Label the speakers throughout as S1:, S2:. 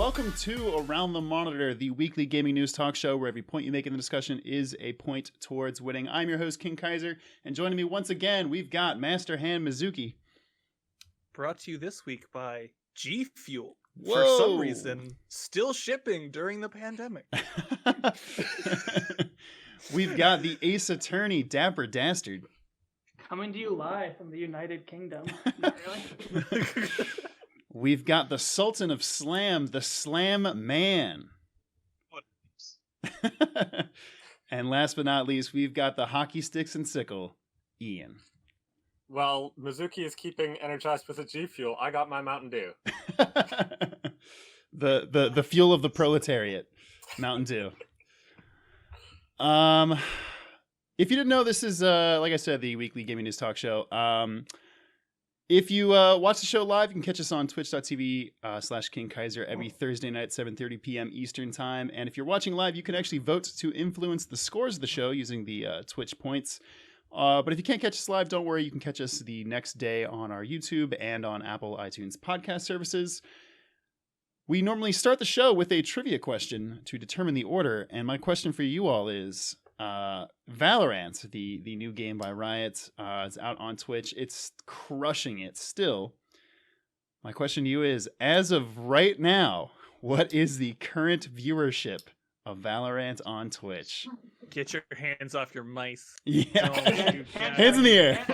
S1: welcome to Around the Monitor, the weekly gaming news talk show where every point you make in the discussion is a point towards winning. I'm your host, King Kaiser, and joining me once again, we've got Master Hand Mizuki.
S2: Brought to you this week by G Fuel.
S1: Whoa.
S2: For some reason, still shipping during the pandemic.
S1: We've got the Ace Attorney, Dapper Dastard.
S3: Coming to you live from the United Kingdom. Not really.
S1: We've got the Sultan of Slam, the Slam Man. And last but not least, we've got the Hockey Sticks and Sickle, Ian.
S4: Well, Mizuki is keeping energized with the G Fuel. I got my Mountain Dew.
S1: the fuel of the proletariat, Mountain Dew. If you didn't know, this is like I said, the weekly gaming news talk show. If you watch the show live, you can catch us on twitch.tv/King Kaiser every Thursday night, 7:30 p.m. Eastern time. And if you're watching live, you can actually vote to influence the scores of the show using the Twitch points. But if you can't catch us live, don't worry. You can catch us the next day on our YouTube and on Apple iTunes podcast services. We normally start the show with a trivia question to determine the order. And my question for you all is, Valorant, the new game by Riot, is out on Twitch. It's crushing it still. My question to you is, as of right now, what is the current viewership of Valorant on Twitch?
S2: Get your hands off your mice.
S1: Yeah.
S2: Hands
S1: in the air.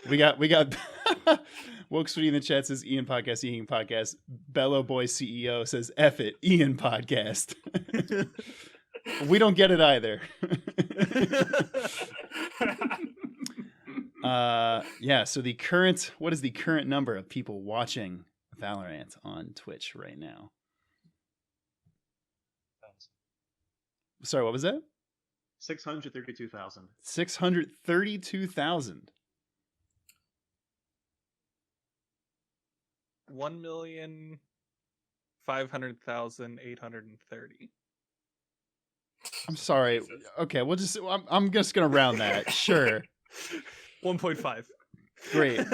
S1: we got Woke Sweetie in the chat says Ian Podcast, Ian Podcast. Bellow Boy CEO says F it, Ian Podcast. We don't get it either. So what is the current number of people watching Valorant on Twitch right now? Sorry, what was that?
S5: 632,000.
S1: 632,000.
S2: 1,500,830.
S1: I'm sorry. Okay, I'm just gonna round that. Sure.
S2: 1.5.
S1: Great.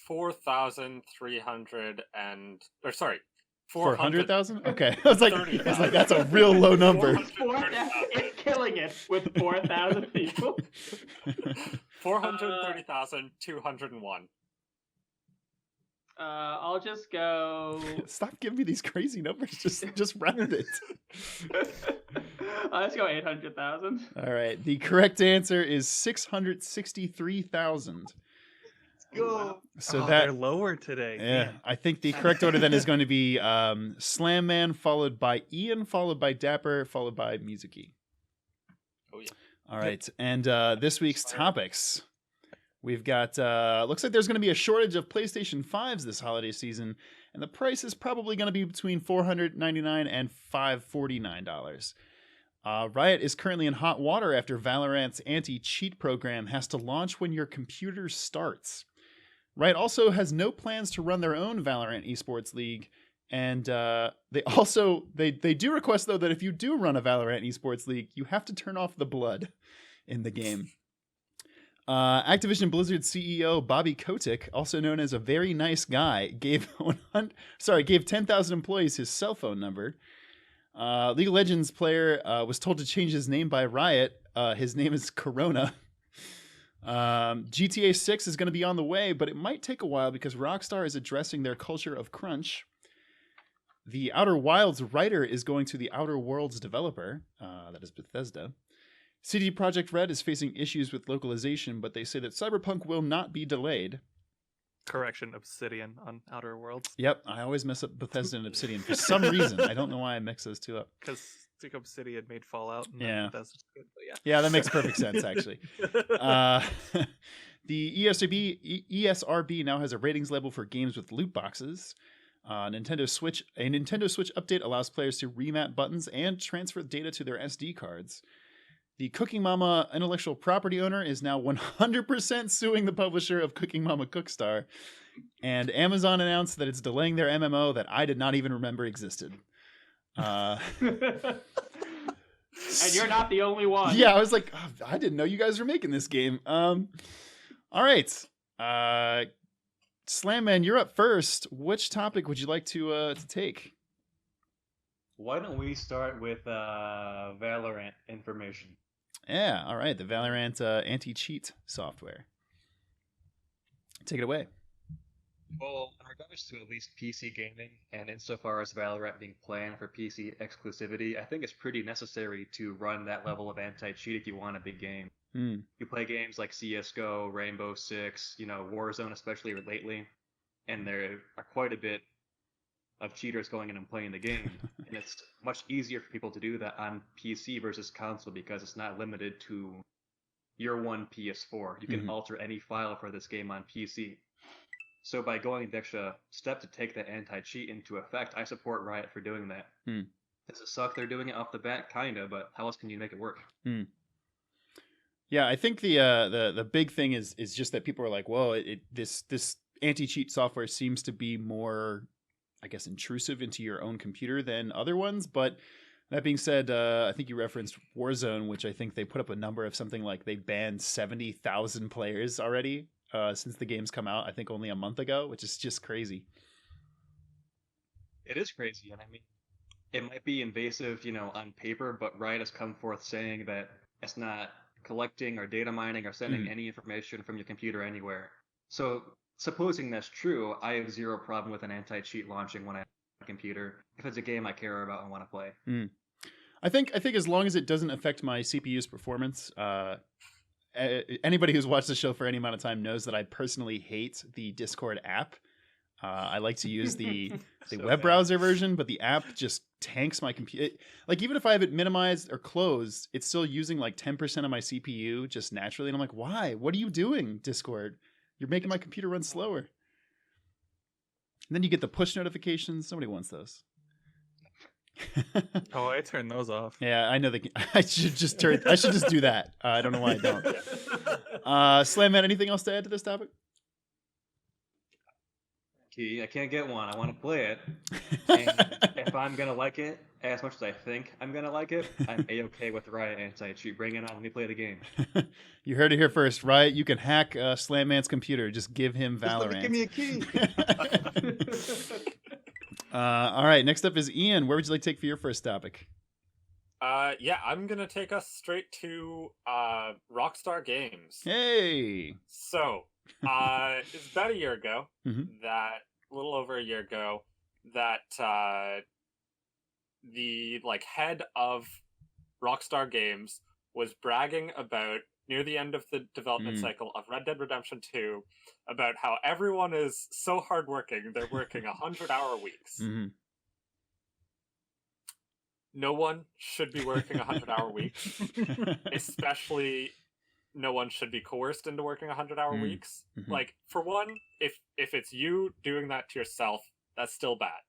S4: 4,300 and... Or sorry.
S1: 400,000? Okay. I was like, that's a real low number.
S3: It's killing it with 4,000 people.
S4: 430,201.
S3: I'll just go.
S1: Stop giving me these crazy numbers. Just round it.
S3: Let's go 800,000.
S1: All right. The correct answer is 663,000.
S3: Go.
S1: So
S2: they're lower today.
S1: Yeah,
S2: Man.
S1: I think the correct order then is going to be Slam Man, followed by Ian, followed by Dapper, followed by Mizuki.
S4: Oh yeah.
S1: All right, and this week's topics. We've got, looks like there's going to be a shortage of PlayStation 5s this holiday season, and the price is probably going to be between $499 and $549. Riot is currently in hot water after Valorant's anti-cheat program has to launch when your computer starts. Riot also has no plans to run their own Valorant esports league, and they do request, though, that if you do run a Valorant esports league, you have to turn off the blood in the game. Activision Blizzard CEO Bobby Kotick, also known as a very nice guy, gave 10,000 employees his cell phone number. League of Legends player was told to change his name by Riot. His name is Corona. GTA 6 is going to be on the way, but it might take a while because Rockstar is addressing their culture of crunch. The Outer Wilds writer is going to the Outer Worlds developer, that is Bethesda. CD Projekt Red is facing issues with localization, but they say that Cyberpunk will not be delayed.
S2: Correction, Obsidian on Outer Worlds.
S1: Yep, I always mess up Bethesda and Obsidian for some reason. I don't know why I mix those two up.
S2: Because Obsidian made Fallout. And
S1: yeah.
S2: Bethesda's good, but yeah.
S1: Yeah, that makes perfect sense, actually. The ESRB now has a ratings level for games with loot boxes. A Nintendo Switch update allows players to remap buttons and transfer data to their SD cards. The Cooking Mama intellectual property owner is now 100% suing the publisher of Cooking Mama Cookstar. And Amazon announced that it's delaying their MMO that I did not even remember existed.
S3: And you're not the only one.
S1: Yeah, I was like, oh, I didn't know you guys were making this game. All right. Slam Man, you're up first. Which topic would you like to take?
S5: Why don't we start with Valorant information?
S1: Yeah, all right. The Valorant anti-cheat software. Take it away.
S5: Well, in regards to at least PC gaming, and insofar as Valorant being planned for PC exclusivity, I think it's pretty necessary to run that level of anti-cheat if you want a big game. You play games like CSGO, Rainbow Six, Warzone, especially lately, and there are quite a bit of cheaters going in and playing the game, and it's much easier for people to do that on PC versus console because it's not limited to your one PS4. You can alter any file for this game on PC. So by going the extra step to take that anti-cheat into effect, I support Riot for doing that. Does it suck they're doing it off the bat? Kinda, but how else can you make it work?
S1: Yeah, I think the big thing is just that people are like, whoa, this anti-cheat software seems to be more, I guess, intrusive into your own computer than other ones. But that being said, I think you referenced Warzone, which I think they put up a number of something like they banned 70,000 players already since the game's come out, I think only a month ago, which is just crazy.
S5: It is crazy, and I mean, it might be invasive, on paper, but Riot has come forth saying that it's not collecting or data mining or sending any information from your computer anywhere. So, supposing that's true, I have zero problem with an anti-cheat launching when I have a computer if it's a game I care about and want to play.
S1: I think as long as it doesn't affect my CPU's performance, anybody who's watched the show for any amount of time knows that I personally hate the Discord app. I like to use the web browser version, but the app just tanks my computer. Like, even if I have it minimized or closed, it's still using like 10% of my CPU just naturally. And I'm like, why? What are you doing, Discord? You're making my computer run slower. And then you get the push notifications. Somebody wants those.
S2: Oh, I turned those off.
S1: Yeah, I know I should just do that. I don't know why I don't. Slam Man, anything else to add to this topic?
S5: I can't get one. I want to play it. And if I'm going to like it as much as I think I'm going to like it, I'm A-okay with Riot anti-cheat. Bring it on. Let me play the game.
S1: You heard it here first. Riot, you can hack Slam Man's computer. Just give him Valorant.
S5: Just give me a key.
S1: All right. Next up is Ian. Where would you like to take for your first topic?
S4: Yeah, I'm going to take us straight to Rockstar Games.
S1: Hey!
S4: So, it's about a year ago, a little over a year ago, that the head of Rockstar Games was bragging about, near the end of the development cycle of Red Dead Redemption 2, about how everyone is so hardworking, they're working 100-hour weeks. No one should be working 100-hour weeks, especially no one should be coerced into working 100-hour weeks. Like, for one, if it's you doing that to yourself, that's still bad.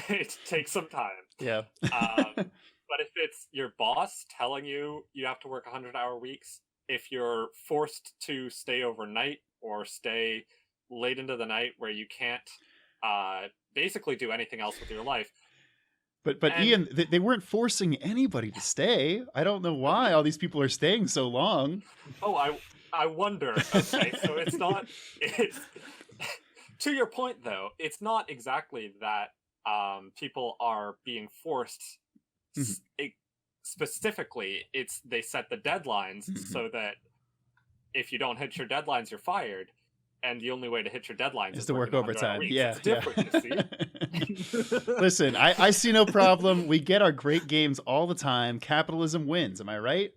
S4: It takes some time.
S1: Yeah.
S4: But if it's your boss telling you have to work 100-hour weeks, if you're forced to stay overnight or stay late into the night where you can't basically do anything else with your life.
S1: But Ian, they weren't forcing anybody to stay. I don't know why all these people are staying so long.
S4: Oh, I wonder. Okay, so it's to your point though, it's not exactly that people are being forced. Specifically, it's they set the deadlines so that if you don't hit your deadlines, you're fired. And the only way to hit your deadlines is
S1: to work overtime. Yeah,
S4: it's different, you see?
S1: Listen, I see no problem. We get our great games all the time. Capitalism wins. Am I right?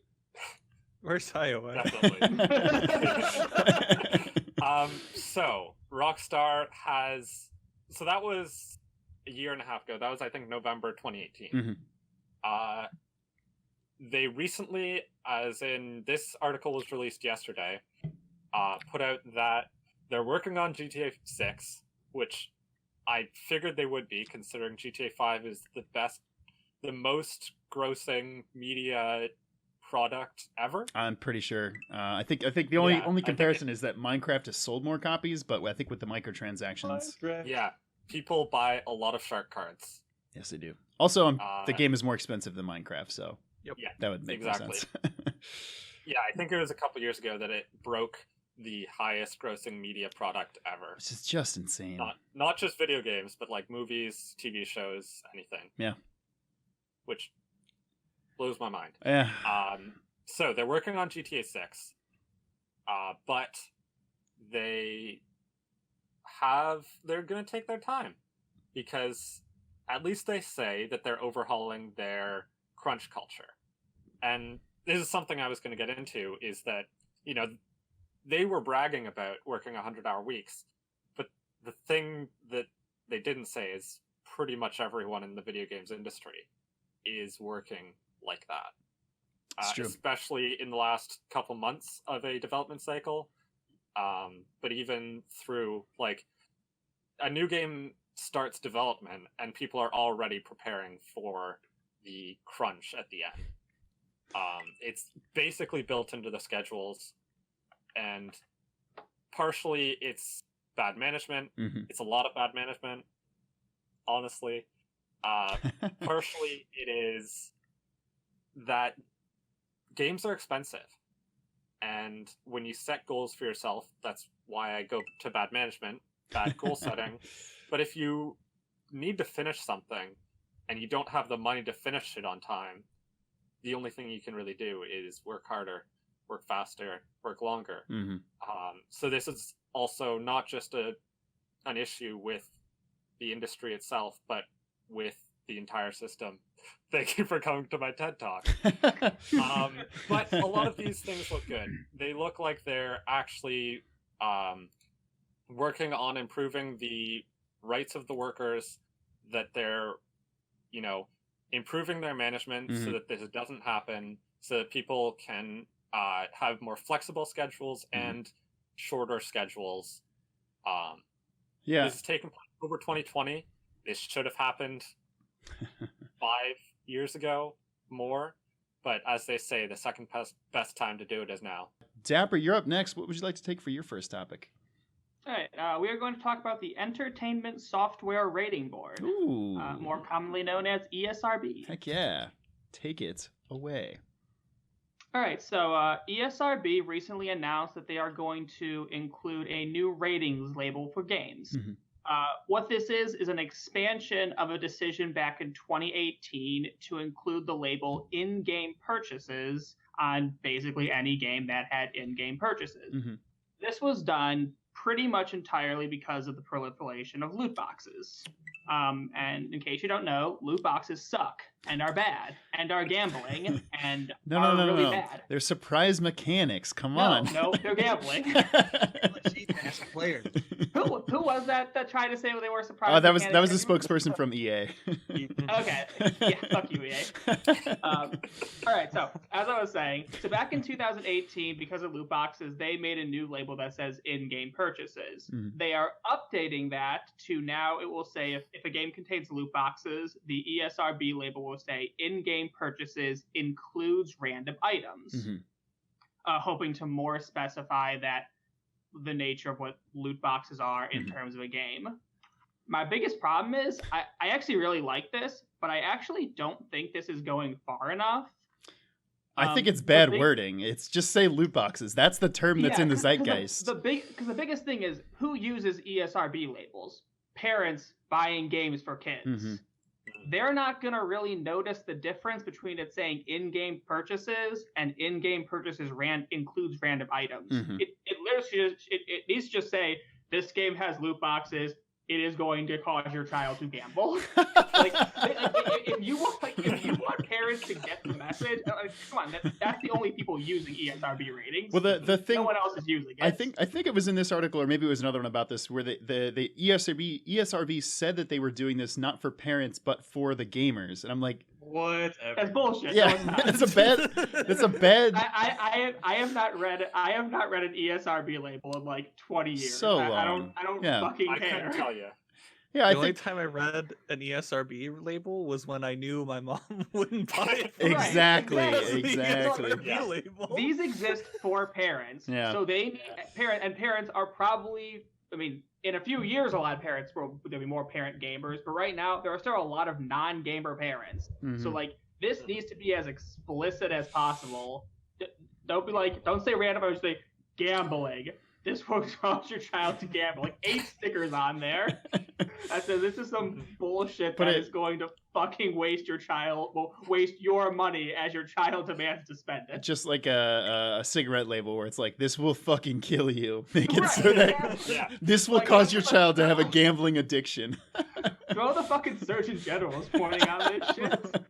S2: Where's Iowa?
S4: Definitely. So Rockstar has. So that was a year and a half ago. That was, I think, November 2018. They recently, as in this article was released yesterday, put out that they're working on GTA 6, which I figured they would be, considering GTA 5 is the most grossing media product ever.
S1: I'm pretty sure. I think the only comparison is that Minecraft has sold more copies, but I think with the microtransactions,
S5: Minecraft.
S4: People buy a lot of shark cards.
S1: Yes, they do. Also, the game is more expensive than Minecraft, so
S4: yeah,
S1: that would make more sense.
S4: Yeah, I think it was a couple years ago that it broke the highest grossing media product ever.
S1: Which is just insane.
S4: Not just video games, but like movies, TV shows, anything.
S1: Yeah.
S4: Which blows my mind.
S1: Yeah.
S4: So they're working on GTA 6, but they're going to take their time because at least they say that they're overhauling their crunch culture. And this is something I was going to get into, is that, they were bragging about working 100-hour weeks, but the thing that they didn't say is pretty much everyone in the video games industry is working like that.
S1: It's true.
S4: Especially in the last couple months of a development cycle. But even through, like, a new game starts development and people are already preparing for the crunch at the end. It's basically built into the schedules, and partially it's bad management.
S1: Mm-hmm.
S4: It's a lot of bad management, honestly. Partially it is that games are expensive, and when you set goals for yourself, that's why I go to bad management, bad goal setting. But if you need to finish something and you don't have the money to finish it on time, the only thing you can really do is work harder, work faster, work longer.
S1: Mm-hmm.
S4: So this is also not just an issue with the industry itself, but with the entire system. Thank you for coming to my TED Talk. But a lot of these things look good. They look like they're actually working on improving the rights of the workers, that they're, improving their management so that this doesn't happen, so that people can have more flexible schedules and shorter schedules.
S1: Yeah.
S4: This is taking place over 2020. This should have happened 5 years ago, more. But as they say, the second best time to do it is now.
S1: Dapper, you're up next. What would you like to take for your first topic?
S3: All right, we are going to talk about the Entertainment Software Rating Board,
S1: Ooh.
S3: more commonly known as ESRB.
S1: Heck yeah. Take it away.
S3: All right, so ESRB recently announced that they are going to include a new ratings label for games.
S1: Mm-hmm.
S3: What this is an expansion of a decision back in 2018 to include the label in-game purchases on basically any game that had in-game purchases.
S1: Mm-hmm.
S3: This was done pretty much entirely because of the proliferation of loot boxes. And in case you don't know, loot boxes suck and are bad and are gambling and are really bad.
S1: They're surprise mechanics. Come on.
S3: No, they're gambling.
S5: Players.
S3: Who was that tried to say they were surprised?
S1: Oh, that was a spokesperson from EA.
S3: Okay, yeah, fuck you, EA. All right, so as I was saying, so back in 2018, because of loot boxes, they made a new label that says in-game purchases.
S1: Mm-hmm.
S3: They are updating that to now it will say if a game contains loot boxes, the ESRB label will say in-game purchases includes random items,
S1: Mm-hmm.
S3: hoping to more specify that the nature of what loot boxes are in terms of a game. My biggest problem is I actually really like this, but I actually don't think this is going far enough.
S1: I think it's bad wording. It's just say loot boxes. That's the term that's in the zeitgeist.
S3: Because the biggest thing is who uses ESRB labels? Parents buying games for kids.
S1: Mm-hmm.
S3: They're not going to really notice the difference between it saying in-game purchases and in-game purchases includes random items.
S1: Mm-hmm.
S3: It literally it needs to just say this game has loot boxes. It is going to cause your child to gamble. If you want parents to get the message, come on, that's the only people using ESRB ratings.
S1: Well, the thing,
S3: no one else is using it.
S1: I think it was in this article, or maybe it was another one about this, where the ESRB said that they were doing this not for parents but for the gamers, and I'm like,
S5: whatever.
S3: That's bullshit.
S1: Yeah,
S3: no,
S1: it's a bad.
S3: I have not read an ESRB label in like 20 years.
S1: So long.
S3: I don't
S1: Yeah.
S3: fucking
S4: I
S3: care.
S4: couldn't tell you.
S1: Yeah,
S2: The only time I read an ESRB label was when I knew my mom wouldn't buy it.
S3: Right.
S1: Exactly.
S2: ESRB label.
S3: These exist for parents.
S1: Yeah.
S3: So parents are probably, I mean, in a few years, a lot of parents there'll be more parent gamers, but right now there are still a lot of non-gamer parents.
S1: Mhm.
S3: So like this needs to be as explicit as possible. Don't be like, don't say random. I would say gambling. This will cause your child to gamble. Like 8 stickers on there. I said this is some bullshit that is going to fucking waste your money as your child demands to spend it.
S1: Just like a cigarette label where it's like, this will fucking kill you. Make it so that this will cause your child to have a gambling addiction.
S3: Throw the fucking Surgeon General is pointing out this shit.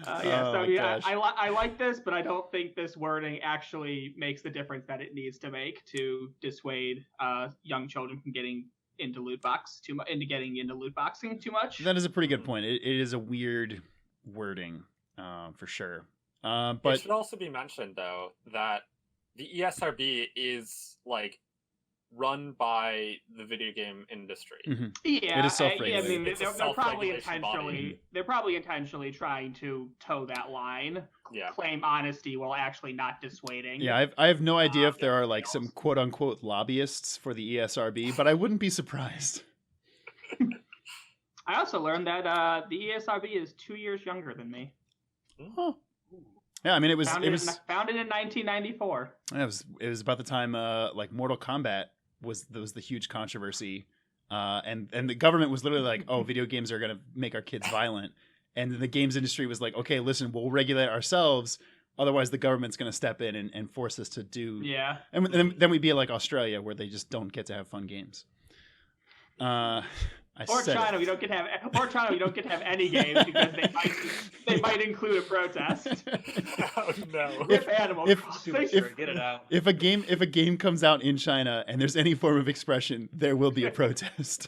S3: I like this, but I don't think this wording actually makes the difference that it needs to make to dissuade young children from getting into loot boxing too much.
S1: That is a pretty good point. It is a weird wording, for sure. But
S4: it should also be mentioned though that the ESRB is like run by the video game industry.
S1: Mm-hmm.
S3: Yeah,
S1: it is self-regulated.
S3: I mean, they're probably intentionally trying to toe that line.
S4: Yeah.
S3: Claim honesty while actually not dissuading.
S1: Yeah, I have no idea if there are like some quote unquote lobbyists for the ESRB, but I wouldn't be surprised.
S3: I also learned that the ESRB is 2 years younger than me.
S1: Huh. Yeah, I mean it was
S3: founded in 1994.
S1: It was about the time like Mortal Kombat was the huge controversy, and the government was literally like, oh, video games are gonna make our kids violent, and the games industry was like, okay, listen, we'll regulate ourselves, otherwise the government's gonna step in and force us to do.
S3: Yeah,
S1: and then we'd be like Australia, where they just don't get to have fun games.
S3: Or China, we don't get to have any games because they might include a protest.
S4: Oh no!
S5: Get it out.
S1: If a game comes out in China and there's any form of expression, there will be a protest,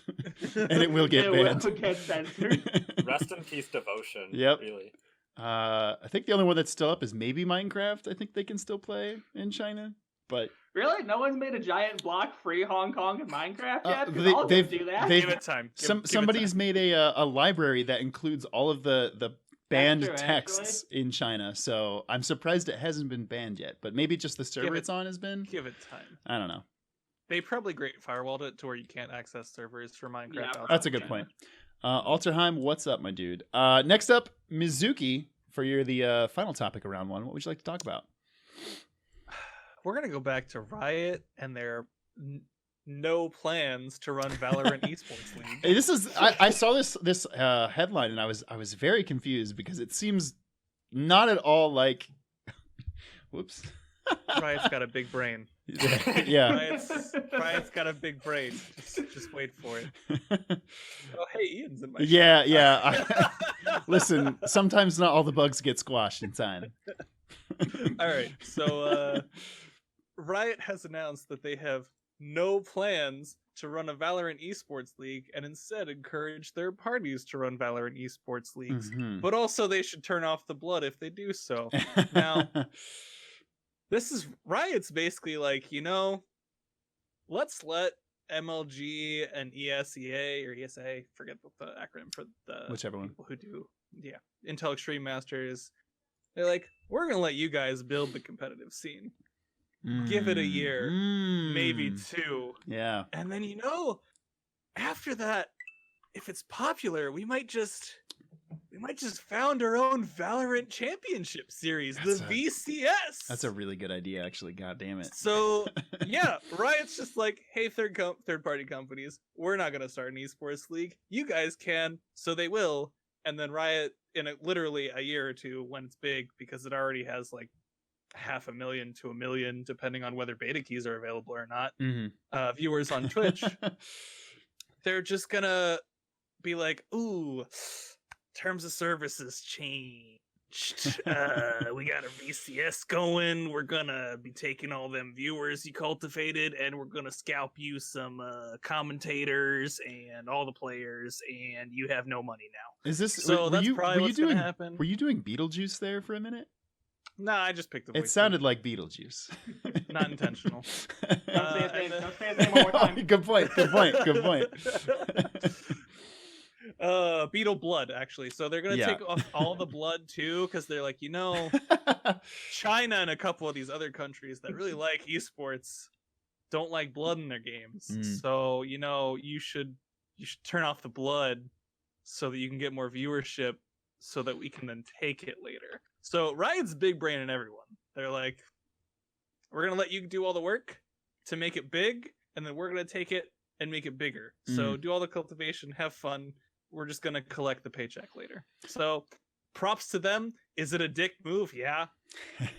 S1: and it will get banned.
S3: Will get censored.
S4: Rest in peace, devotion.
S1: Yep.
S4: Really.
S1: I think the only one that's still up is maybe Minecraft. I think they can still play in China, but.
S3: Really? No one's made a giant block-free Hong Kong in Minecraft yet? All of them do that.
S2: Give it time.
S1: Somebody's made a library that includes all of the banned texts in China, so I'm surprised it hasn't been banned yet. But maybe just the server it's on has been.
S2: Give it time.
S1: I don't know.
S2: They probably great firewalled it to where you can't access servers for Minecraft.
S3: Yeah,
S1: that's a good point. Alterheim, what's up, my dude? Next up, Mizuki, for the final topic of round 1. What would you like to talk about?
S2: We're going to go back to Riot and their no plans to run Valorant esports league.
S1: Hey, this is I saw this headline and I was very confused because it seems not at all like whoops.
S2: Riot's got a big brain.
S1: Yeah.
S2: Riot's got a big brain. Just wait for it. Oh, hey, Ian's in my
S1: Yeah. Listen, sometimes not all the bugs get squashed in time.
S2: All right, so Riot has announced that they have no plans to run a Valorant esports league and instead encourage third parties to run Valorant esports leagues.
S1: Mm-hmm.
S2: But also they should turn off the blood if they do so. Now, this is Riot's basically like, let's let MLG and ESEA or ESA, forget the acronym for the
S1: whichever one
S2: people who do, Intel Extreme Masters. They're like, we're gonna let you guys build the competitive scene. Give it a year, maybe 2.
S1: Yeah.
S2: And then after that, if it's popular, we might just found our own Valorant Championship Series, VCS.
S1: That's a really good idea, actually. God damn it.
S2: So yeah, Riot's just like, hey, third party companies, we're not gonna start an esports league. You guys can, so they will. And then Riot, in literally a year or 2, when it's big, because it already has like 500,000 to 1 million, depending on whether beta keys are available or not, viewers on Twitch, they're just gonna be like, ooh, terms of services changed. We got a VCS going. We're gonna be taking all them viewers you cultivated, and we're gonna scalp you some commentators and all the players, and you have no money now.
S1: Is this
S2: so? That's probably what's gonna happen.
S1: Were you doing Beetlejuice there for a minute?
S2: Nah, I just picked the voice.
S1: It sounded like Beetlejuice.
S2: Not intentional.
S3: Don't say his name one more time.
S1: Good point.
S2: Beetle blood, actually. So they're gonna take off all the blood too, because they're like, China and a couple of these other countries that really like esports don't like blood in their games. So you should turn off the blood so that you can get more viewership, so that we can then take it later. So Riot's big brain in everyone. They're like, we're gonna let you do all the work to make it big, and then we're gonna take it and make it bigger. So do all the cultivation, have fun. We're just gonna collect the paycheck later. So props to them. Is it a dick move? Yeah.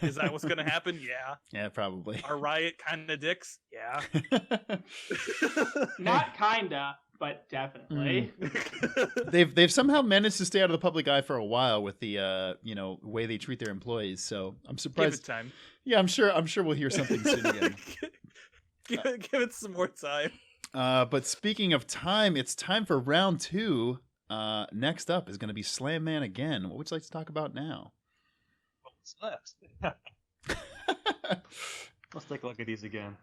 S2: Is that what's gonna happen? Yeah.
S1: Yeah, probably.
S2: Are Riot kind of dicks? Yeah.
S3: Not kinda, but definitely.
S1: They've somehow managed to stay out of the public eye for a while with the way they treat their employees. So I'm
S2: Give
S1: surprised.
S2: it time.
S1: Yeah, I'm sure we'll hear something soon again.
S2: Give it some more time.
S1: But speaking of time, it's time for round 2. Next up is going to be Slam Man again. What would you like to talk about now?
S5: What's next? Let's take a look at these again.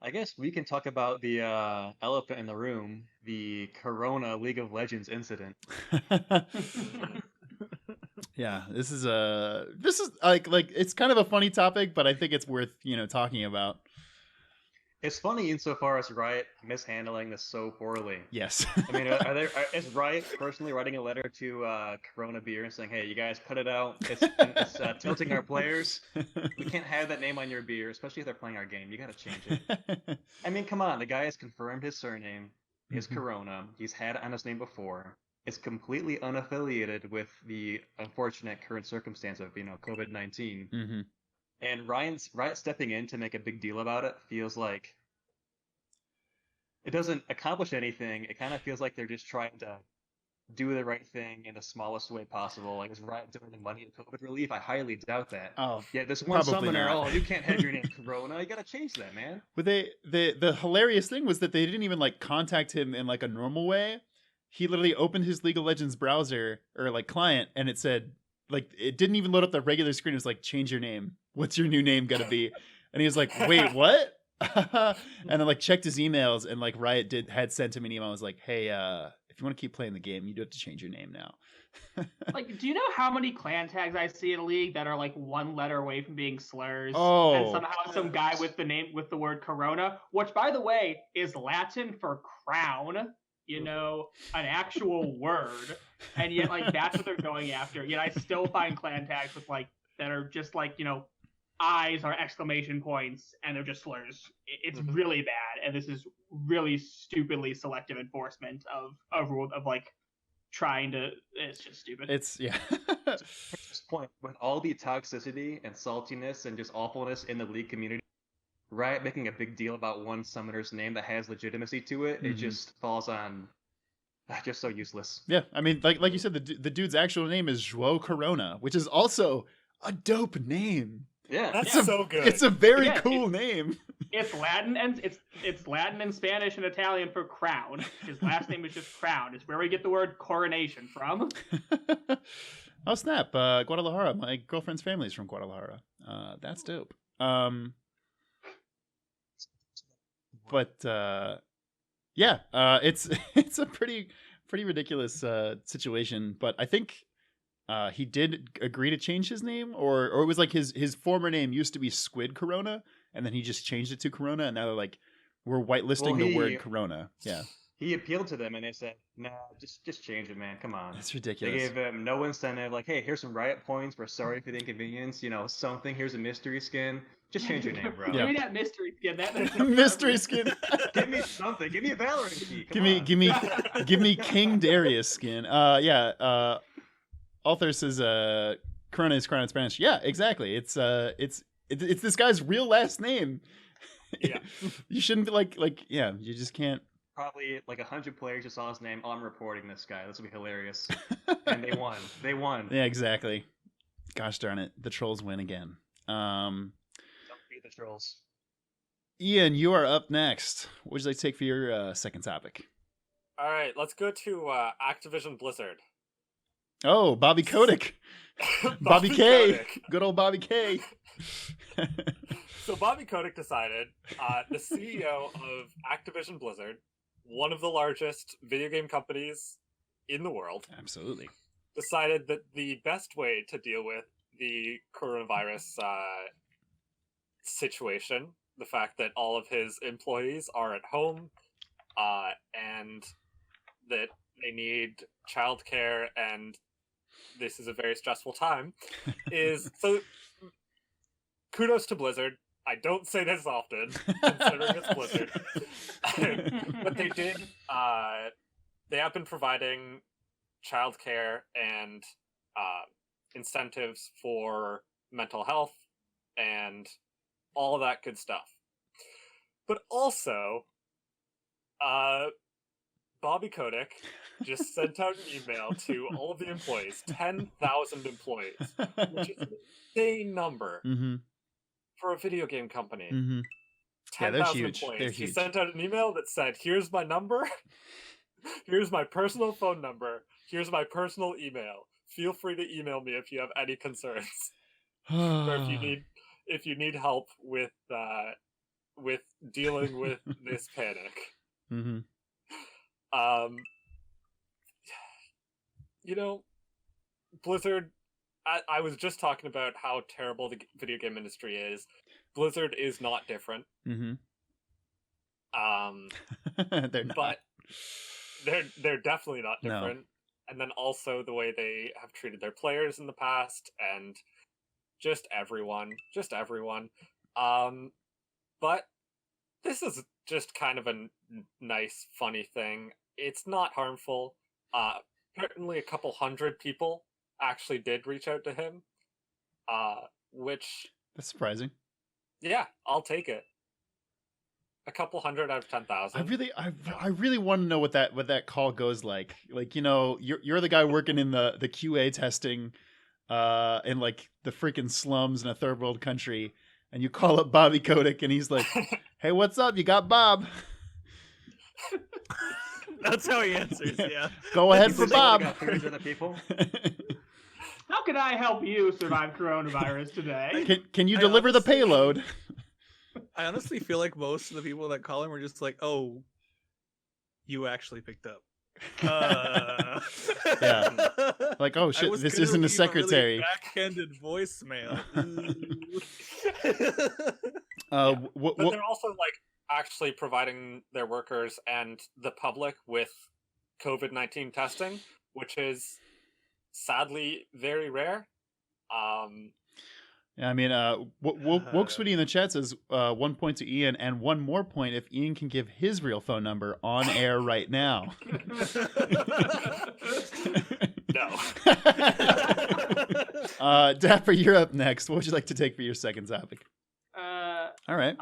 S5: I guess we can talk about the elephant in the room, the Corona League of Legends incident.
S1: Yeah, this is like it's kind of a funny topic, but I think it's worth talking about.
S5: It's funny insofar as Riot mishandling this so poorly.
S1: Yes.
S5: I mean, is Riot personally writing a letter to Corona Beer and saying, "Hey, you guys cut it out. It's tilting our players. We can't have that name on your beer, especially if they're playing our game. You got to change it." I mean, come on. The guy has confirmed his surname is Corona. He's had it on his name before. It's completely unaffiliated with the unfortunate current circumstance of COVID-19.
S1: Mm-hmm.
S5: And Riot stepping in to make a big deal about it feels like it doesn't accomplish anything. It kind of feels like they're just trying to do the right thing in the smallest way possible. Like, is Riot donating money to COVID relief? I highly doubt that.
S1: Oh,
S5: yeah, this one summoner.
S1: Not.
S5: Oh, you can't have your name Corona. You gotta change that, man.
S1: But the hilarious thing was that they didn't even contact him in a normal way. He literally opened his League of Legends browser or client, and it said it didn't even load up the regular screen. It was like, change your name. What's your new name gonna be? And he was like, wait, what? And then checked his emails, and Riot had sent him an email. I was like, hey, if you want to keep playing the game, you do have to change your name now.
S3: Do you know how many clan tags I see in a league that are one letter away from being slurs?
S1: Oh,
S3: and somehow some guy with the word Corona, which by the way is Latin for crown. An actual word, and yet that's what they're going after. Yet I still find clan tags with that are just eyes are exclamation points, and they're just slurs. It's really bad, and this is really stupidly selective enforcement of a rule of trying to. It's just stupid.
S1: It's yeah.
S5: At this point, with all the toxicity and saltiness and just awfulness in the league community, Riot making a big deal about one summoner's name that has legitimacy to it, it just falls on just so useless.
S1: Yeah, I mean, like you said, the dude's actual name is João Corona, which is also a dope name.
S5: Yeah,
S4: that's so good.
S1: It's a very cool name.
S3: It's Latin and it's Latin and Spanish and Italian for crown. His last name is just Crown. It's where we get the word coronation from.
S1: Oh snap! Guadalajara. My girlfriend's family is from Guadalajara. That's dope. But it's a pretty ridiculous situation. But I think he did agree to change his name, or it was his former name used to be Squid Corona, and then he just changed it to Corona, and now they're we're whitelisting the word Corona. Yeah.
S5: He appealed to them, and they said, "Nah, just change it, man. Come on."
S1: That's ridiculous.
S5: They gave him no incentive. Hey, here's some Riot points. We're sorry for the inconvenience. Something. Here's a mystery skin. Just change your name, bro.
S3: Give me that mystery skin. That
S1: mystery skin.
S5: Give me something. Give me a Valorant key.
S1: Give me King Darius skin. Author says Corona is crown in Spanish. Yeah, exactly. It's this guy's real last name.
S4: Yeah.
S1: You shouldn't be yeah, you just can't.
S5: Probably 100 players just saw his name. Oh, I'm reporting this guy. This will be hilarious. And they won. They won.
S1: Yeah, exactly. Gosh darn it. The trolls win again.
S5: Don't beat the trolls.
S1: Ian, you are up next. What would you like to take for your second topic?
S4: All right, let's go to Activision Blizzard.
S1: Oh, Bobby Kotick. Bobby K. Kotick. Good old Bobby K.
S4: So Bobby Kotick decided, the CEO of Activision Blizzard, one of the largest video game companies in the world,
S1: absolutely,
S4: decided that the best way to deal with the coronavirus situation, the fact that all of his employees are at home and that they need childcare, and this is a very stressful time. So kudos to Blizzard. I don't say this often, considering it's Blizzard. But they did. They have been providing childcare and incentives for mental health and all of that good stuff. But also, Bobby Kotick just sent out an email to all of the employees, 10,000 employees, which is an insane number for a video game company. 10,000 employees. He sent out an email that said, here's my number, here's my personal phone number, here's my personal email. Feel free to email me if you have any concerns. Or if you need help with dealing with this panic. You know, Blizzard, I was just talking about how terrible the video game industry is. Blizzard is not different.
S1: They're not.
S4: But they're definitely not different. No. And then also the way they have treated their players in the past, and just everyone. But this is just kind of a nice, funny thing. It's not harmful. Apparently a couple hundred people actually did reach out to him, which...
S1: That's surprising.
S4: Yeah, I'll take it. A couple hundred out of 10,000.
S1: I really want to know what that call goes like. Like, you know, you're the guy working in the QA testing in like the freaking slums in a third world country, and you call up Bobby Kotick and he's like, "Hey, what's up? You got Bob?"
S2: That's how he answers. Yeah.
S1: Go ahead for Bob.
S5: People.
S3: How can I help you survive coronavirus today?
S1: Can you deliver the payload?
S2: I honestly feel like most of the people that call him are just like, "Oh, you actually picked up."
S1: Yeah. Like, oh shit, this isn't a secretary.
S2: Really backhanded voicemail.
S4: But they're also like actually providing their workers and the public with COVID-19 testing, which is sadly very rare.
S1: I mean, Woke Sweetie in the chat says 1 point to Ian, and one more point if Ian can give his real phone number on air right now.
S4: No.
S1: Dapper, you're up next. What would you like to take for your second topic? All right.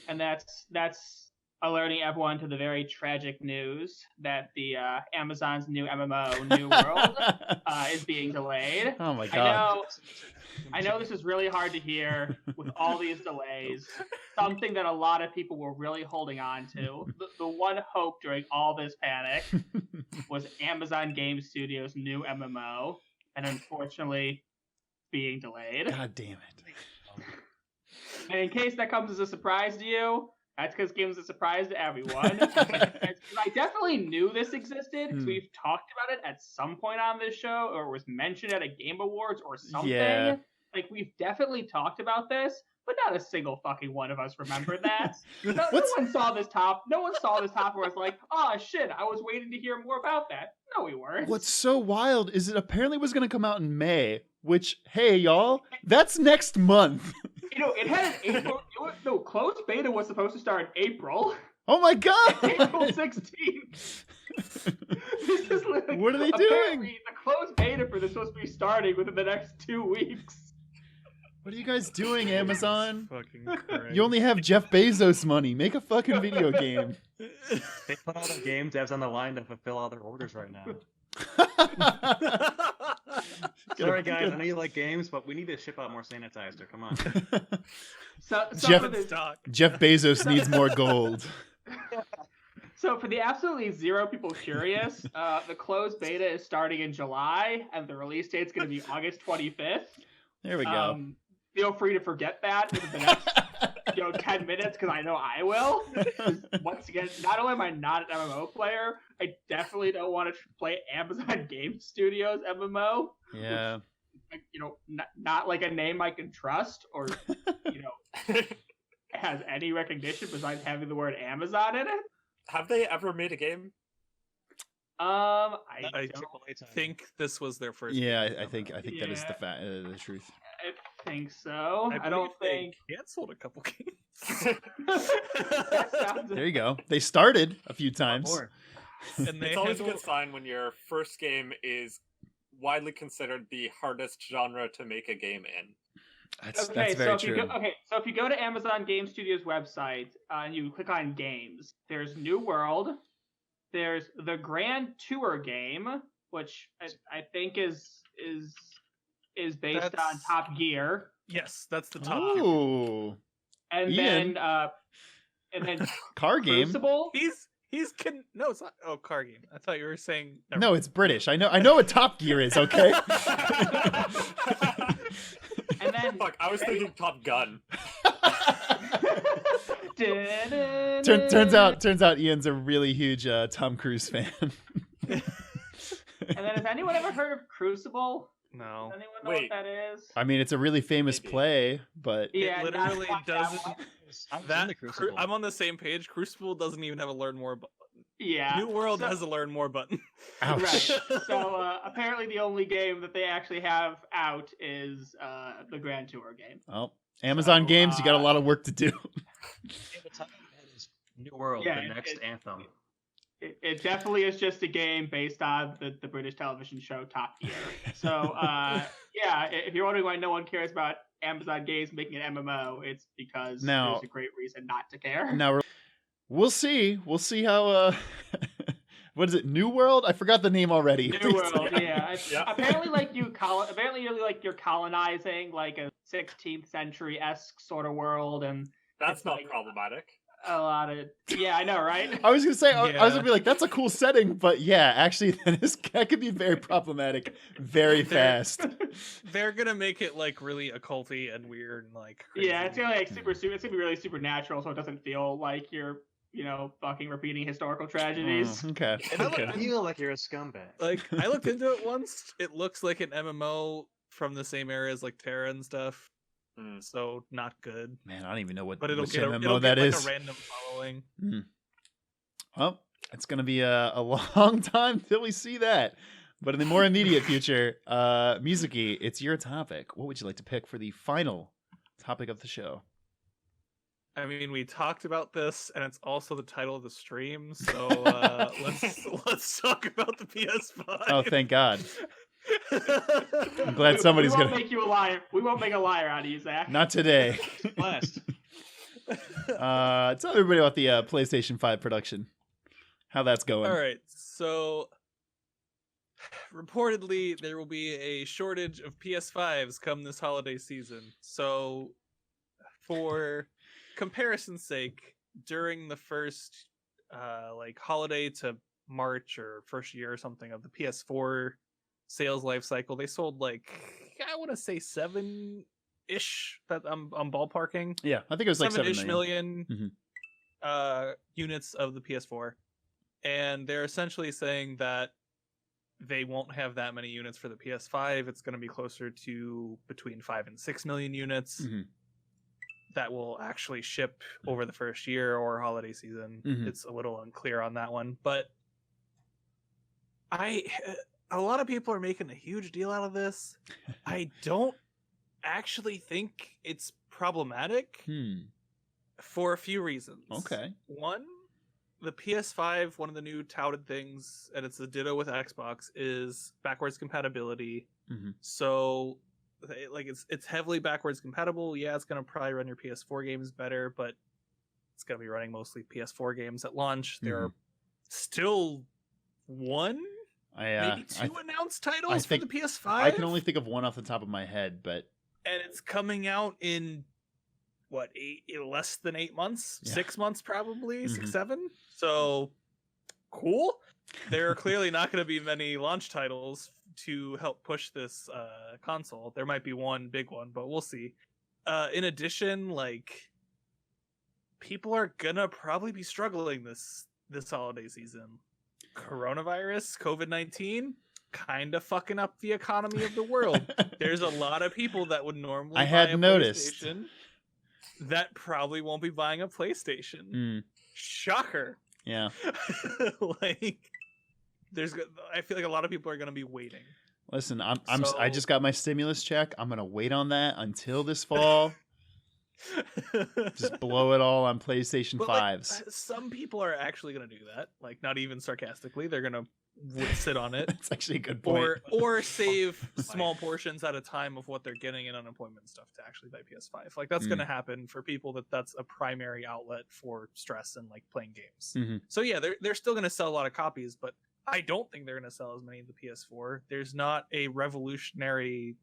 S3: And that's alerting everyone to the very tragic news that the Amazon's new MMO, New World, is being delayed.
S1: Oh my god.
S3: I know this is really hard to hear with all these delays. Something that a lot of people were really holding on to. The one hope during all this panic was Amazon Game Studios' new MMO, and unfortunately being delayed.
S1: God damn it.
S3: And in case that comes as a surprise to you, that's because games are a surprise to everyone. I definitely knew this existed because we've talked about it at some point on this show, or was mentioned at a Game Awards or something. Yeah. Like, we've definitely talked about this, but not a single fucking one of us remembered that. No one saw this top. No one saw this top where it's like, oh shit, I was waiting to hear more about that. No, we weren't.
S1: What's so wild is it apparently was going to come out in May, which, hey, y'all, that's next month.
S3: You know, it had an April. No, closed beta was supposed to start in April.
S1: Oh my god!
S3: April 16th. This is like,
S1: what are they doing?
S3: The closed beta for this is supposed to be starting within the next 2 weeks.
S1: What are you guys doing, Amazon?
S2: Fucking crazy.
S1: You only have Jeff Bezos money. Make a fucking video game.
S5: They put all the game devs on the line to fulfill all their orders right now. Sorry guys, I know you like games, but we need to ship out more sanitizer. Come on.
S1: Jeff Bezos needs more gold.
S3: So for the absolutely zero people curious, the closed beta is starting in July, and the release date's going to be August 25th.
S1: There we go.
S3: Feel free to forget that within the next 10 minutes, because I know I will. Once again, not only am I not an MMO player, I definitely don't want to play Amazon Game Studios MMO.
S1: Yeah.
S3: Which, not like a name I can trust, or has any recognition besides having the word Amazon in it.
S4: Have they ever made a game?
S3: I
S2: I
S3: don't
S2: think this was their first.
S1: Yeah,
S2: game.
S1: I think that is the truth.
S3: I think so. I don't
S2: believe
S3: think.
S2: they canceled a couple games.
S3: That sounds-
S1: There you go. They started a few times.
S5: More.
S2: And they
S4: It's always a
S2: handle-
S4: good sign when your first game is widely considered the hardest genre to make a game in.
S1: That's
S3: Okay,
S1: very
S3: so if
S1: true.
S3: you go, so if you go to Amazon Game Studios website and you click on games, there's New World, there's the Grand Tour game, which I think is based on
S2: That's-
S3: Top Gear,
S2: Yes, that's the top. tier.
S1: Oh,
S3: and
S1: Ian.
S3: then
S1: car game.
S3: Crucible.
S2: No, it's not. Oh, car game. I thought you were saying.
S1: No, it's British. I know what Top Gear is. Okay.
S3: And then
S4: Fuck, I was thinking Top Gun.
S1: turns out Ian's a really huge Tom Cruise fan.
S3: And then has anyone ever heard of Crucible?
S2: No.
S3: Does anyone know
S4: Wait.
S3: what that is?
S1: I mean, it's a really famous
S4: Maybe.
S1: play, but
S3: Yeah,
S2: It literally
S3: not that
S2: doesn't.
S3: one.
S5: I was in
S2: That
S5: the Crucible.
S2: I'm on the same page. Crucible doesn't even have a learn more button.
S3: Yeah.
S2: New World
S3: so-
S2: has a learn more button.
S1: ouch.
S3: Right. So apparently the only game that they actually have out is the Grand Tour game.
S1: Well, Amazon
S3: So,
S1: Games, you got a lot of work to do.
S5: Yeah, the title of it is New World,
S3: Yeah,
S5: the next anthem.
S3: It definitely is just a game based on the British television show Top Gear. So yeah, if you're wondering why no one cares about Amazon Games making an MMO, it's because
S1: Now-
S3: there's a great reason not to care.
S1: Now we'll see. We'll see how. What is it? New World? I forgot the name already.
S3: New World, yeah.
S4: Yeah.
S3: Apparently, apparently you're colonizing like a 16th century-esque sort of world, and
S4: That's
S3: It's
S4: not
S3: like-
S4: problematic.
S3: a lot of I know, right?
S1: I was gonna say, I was
S2: Yeah.
S1: gonna be like, that's a cool setting, but yeah, actually, that could be very problematic, very fast.
S2: They're gonna make it like really occulty and weird and like. Crazy.
S3: Yeah, it's gonna be like super. It's gonna be really supernatural, so it doesn't feel like you're fucking repeating historical tragedies.
S1: Oh, okay.
S2: And I
S1: Okay.
S2: look-
S5: Feel like you're a scumbag.
S2: Like I looked into it once. It looks like an MMO from the same area as like Terra and stuff.
S4: Hmm.
S2: So not good.
S1: Man, I don't even know which
S2: But it'll
S1: MMO
S2: get it'll
S1: that
S2: get like
S1: is.
S2: a random following.
S1: Well, it's gonna be a long time till we see that. But in the more immediate future, Musicy, it's your topic. What would you like to pick for the final topic of the show?
S2: I mean, we talked about this, and it's also the title of the stream. So let's talk about the PS5.
S1: Oh, thank God. I'm glad somebody's
S3: we won't
S1: gonna.
S3: make you a liar. We won't make a liar out of you, Zach.
S1: Not today.
S5: Last.
S1: Tell everybody about the PlayStation 5 production. How that's going.
S2: All right. So reportedly, there will be a shortage of PS5s come this holiday season. So, for comparison's sake, during the first holiday to March or first year or something of the PS4 sales life cycle, they sold I want to say 7-ish. That I'm ballparking.
S1: Yeah, I think it was like 7
S2: 7-ish
S1: million.
S2: million units of the PS4, and they're essentially saying that they won't have that many units for the PS5. It's going to be closer to between 5 and 6 million units
S1: Mhm.
S2: that will actually ship over the first year or holiday season.
S1: Mhm.
S2: It's a little unclear on that one, but a lot of people are making a huge deal out of this. I don't actually think it's problematic for a few reasons.
S1: Okay.
S2: One, the PS5, one of the new touted things, and it's a ditto with Xbox, is backwards compatibility.
S1: Mhm.
S2: So, it's heavily backwards compatible. Yeah, it's gonna probably run your PS4 games better, but it's gonna be running mostly PS4 games at launch. There are still maybe two announced titles for the PS5.
S1: I can only think of one off the top of my head, but
S2: and it's coming out in less than 8 months,
S1: Yeah.
S2: 6 months probably,
S1: Mhm.
S2: 6-7. So cool. There are clearly not going to be many launch titles to help push this console. There might be one big one, but we'll see. In addition, people are gonna probably be struggling this holiday season. Coronavirus, COVID-19, kind of fucking up the economy of the world. There's a lot of people that would normally
S1: I
S2: buy
S1: had
S2: a
S1: noticed.
S2: PlayStation that probably won't be buying a PlayStation.
S1: Mm,
S2: Shocker.
S1: Yeah.
S2: Like, I feel like a lot of people are going to be waiting.
S1: Listen, I
S2: So-
S1: just got my stimulus check. I'm gonna wait on that until this fall. Just blow it all on PlayStation
S2: But, like,
S1: 5s.
S2: some people are actually going to do that. Like, not even sarcastically. They're going to sit on it.
S1: That's actually a good point.
S2: Or save small portions at a time of what they're getting in unemployment and stuff to actually buy PS5. Like, that's going to happen for people that's a primary outlet for stress and like playing games.
S1: Mhm.
S2: So yeah, they're still going to sell a lot of copies, but I don't think they're going to sell as many of the PS4. There's not a revolutionary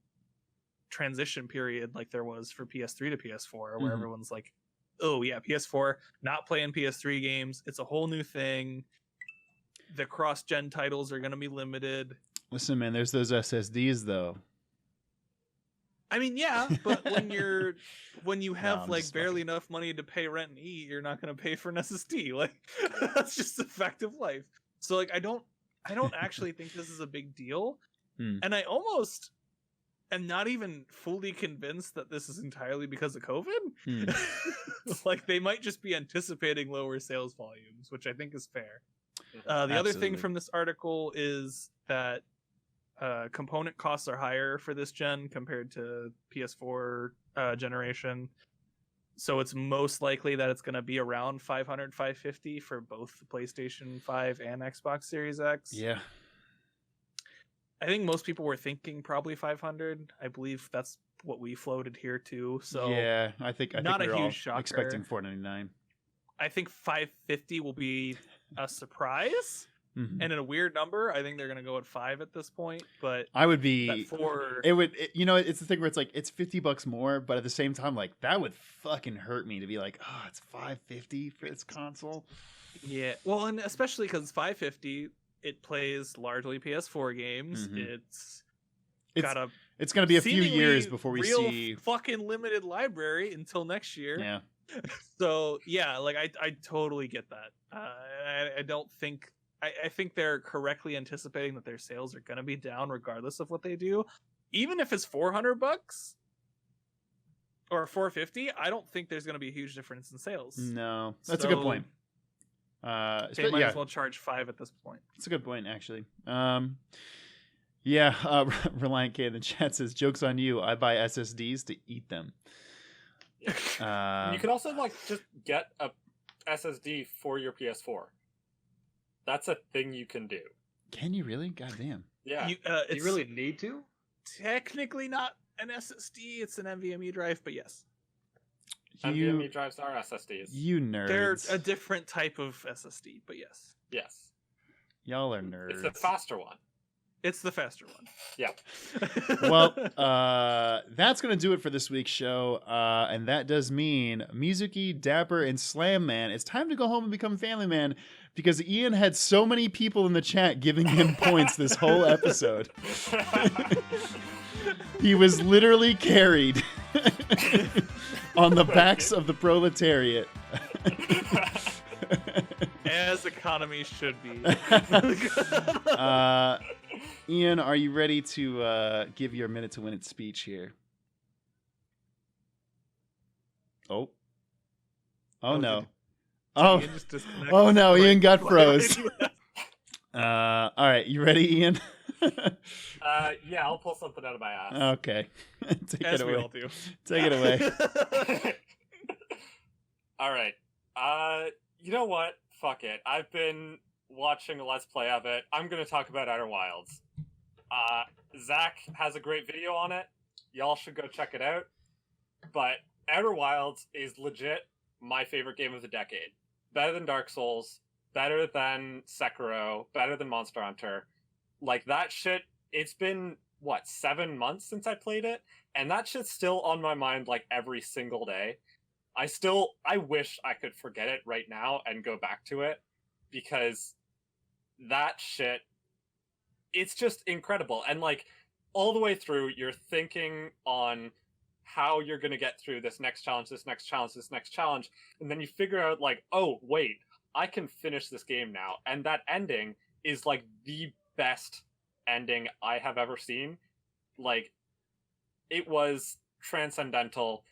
S2: transition period like there was for PS3 to PS4 where
S1: Mhm.
S2: everyone's like, oh yeah, PS4 not playing PS3 games, it's a whole new thing. The cross-gen titles are going to be limited.
S1: Listen, man, there's those SSDs though.
S2: I mean, yeah, but when you have
S1: I'm
S2: like
S1: just
S2: barely enough money to pay rent and eat, you're not going to pay for an SSD. Like, that's just a fact of life. So like, I don't actually think this is a big deal. And I almost am not even fully convinced that this is entirely because of COVID. Like, they might just be anticipating lower sales volumes, which I think is fair. The other
S1: Absolutely.
S2: thing from this article is that component costs are higher for this gen compared to PS4 generation. So it's most likely that it's going to be around 500, 550 for both the PlayStation 5 and Xbox Series X.
S1: Yeah.
S2: I think most people were thinking probably 500. I believe that's what we floated here too. So
S1: yeah, I think
S2: not
S1: we
S2: a
S1: were all
S2: huge shocker.
S1: expecting 499.
S2: I think 550 will be a surprise.
S1: Mhm.
S2: And in a weird number, I think they're going to go at 5 at this point. But
S1: I would
S2: that
S1: be.
S2: 4,
S1: It's the thing where it's like it's $50 more, but at the same time, like that would fucking hurt me to be like, oh, it's $550 for this console.
S2: yeah. Well, and especially because 550, it plays largely PS4 games.
S1: Mhm.
S2: It's
S1: It's
S2: got a
S1: It's gonna be a few
S2: seemingly
S1: years before we
S2: real
S1: see.
S2: fucking limited library until next year.
S1: Yeah.
S2: So yeah, like I totally get that. I don't think I think they're correctly anticipating that their sales are going to be down regardless of what they do, even if it's $400 or $450. I don't think there's going to be a huge difference in sales.
S1: No, that's a good
S2: So,
S1: point.
S2: They might
S1: Yeah,
S2: as well charge 5 at this point.
S1: it's a good point actually. Yeah, Reliant K in the chat says, "Jokes on you. I buy SSDs to eat them."
S4: You can also like just get a SSD for your PS4. That's a thing you can do.
S1: Can you really? God damn.
S4: Yeah.
S5: Do
S2: It's
S5: you really need to?
S2: technically not an SSD; it's an NVMe drive, but yes,
S4: NVMe drives are SSDs.
S1: You nerds.
S2: they're a different type of SSD, but yes,
S4: Yes.
S1: Y'all are nerds.
S4: It's the faster one.
S2: it's the faster one.
S4: Yeah.
S1: Well, that's going to do it for this week's show. And that does mean Mizuki, Dapper, and Slam Man, it's time to go home and become Family Man because Ian had so many people in the chat giving him points this whole episode. He was literally carried on the backs of the proletariat.
S2: As economies should be.
S1: Ian, are you ready to give your minute to win it speech here? Oh no. Oh,
S2: Ian just disconnected.
S1: oh no,
S2: Like,
S1: Ian got
S2: why
S1: froze.
S2: would you do that?
S1: All right, you ready, Ian?
S4: Yeah, I'll pull something out of my ass.
S1: Okay. Take
S2: As
S1: it
S2: we
S1: away.
S2: all do.
S1: Take it away.
S4: All right. You know what? Fuck it. I've been watching a Let's Play of it. I'm going to talk about Outer Wilds. Zach has a great video on it. Y'all should go check it out. But Outer Wilds is legit my favorite game of the decade. Better than Dark Souls, better than Sekiro, better than Monster Hunter. Like, that shit, it's been, 7 months since I played it? And that shit's still on my mind, like, every single day. I wish I could forget it right now and go back to it, because that shit, it's just incredible. And like all the way through, you're thinking on how you're going to get through this next challenge, and then you figure out like, oh wait, I can finish this game now. And that ending is like the best ending I have ever seen. Like, it was transcendental.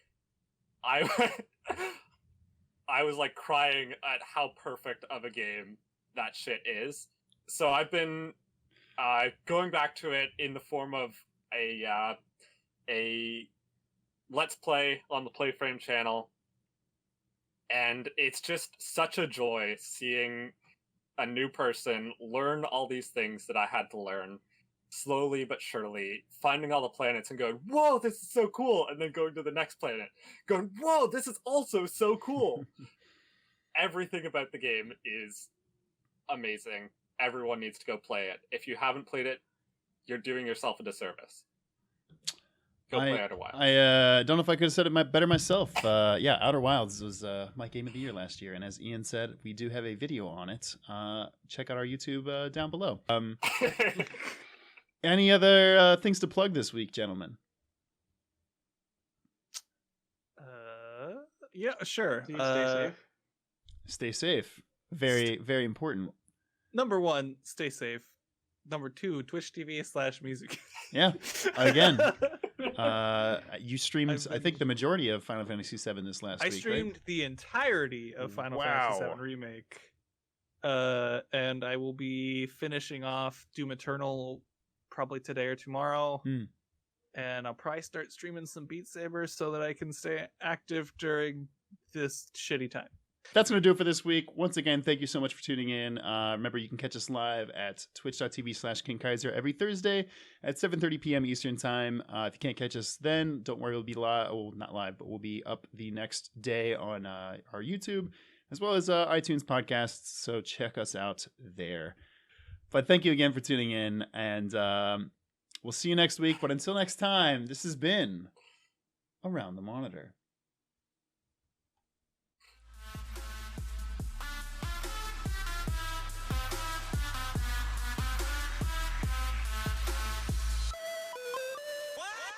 S4: I was like crying at how perfect of a game that shit is. So I've been going back to it in the form of a Let's Play on the Playframe channel. And it's just such a joy seeing a new person learn all these things that I had to learn, slowly but surely, finding all the planets and going, whoa, this is so cool, and then going to the next planet, going, whoa, this is also so cool. Everything about the game is amazing. Everyone needs to go play it. If you haven't played it, you're doing yourself a disservice. Go play Outer Wilds.
S1: I don't know if I could have said it better myself. Yeah, Outer Wilds was my game of the year last year, and as Ian said, we do have a video on it. Check out our YouTube down below. Any other things to plug this week, gentlemen?
S2: Yeah, sure.
S5: Stay safe.
S1: Stay safe. Very, very important.
S2: Number 1, stay safe. Number 2, Twitch TV/music.
S1: Yeah, again. You streamed, I think, the majority of Final Fantasy VII this last week,
S2: I streamed the entirety of Final Fantasy VII Remake. And I will be finishing off Doom Eternal probably today or tomorrow. And I'll probably start streaming some Beat Saber so that I can stay active during this shitty time.
S1: That's going to do it for this week. Once again, thank you so much for tuning in. Remember, you can catch us live at twitch.tv/KingKaiser every Thursday at 7:30 p.m. Eastern Time. If you can't catch us then, don't worry, we'll be live. Well, not live, but we'll be up the next day on our YouTube, as well as iTunes podcasts. So check us out there. But thank you again for tuning in, and we'll see you next week. But until next time, this has been Around the Monitor.